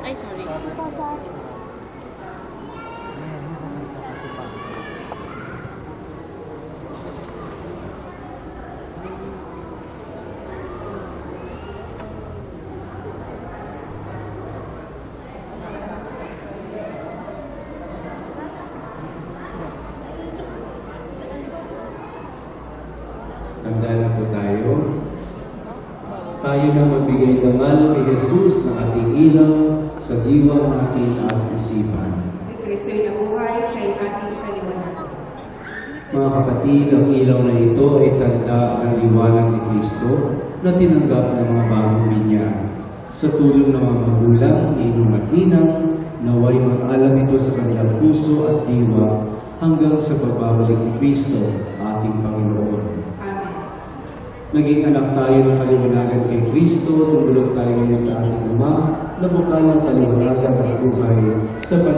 Ay, sorry. Handa na po tayo. Tayo na magbigay dangal kay Jesus na ating ilaw sa diwa ng ating isipan. Si Kristo'y nabuhay, siya'y ating kaliwanagan. Mga kapatid, ang ilaw na ito ay tanda ng liwanag ni Kristo na tinanggap ng mga bagong binyan. Sa tulong ng mga magulang, ninong at ninang, naway mag-alam ito sa kanilang puso at diwa hanggang sa pagbabalik ni Kristo, ating Panginoon. Naging anak tayo ng kaliwanagan kay Kristo, tumulog tayo ngayon sa ating Ama, na bukal ng kaliwanagan at buhay sa panalangin.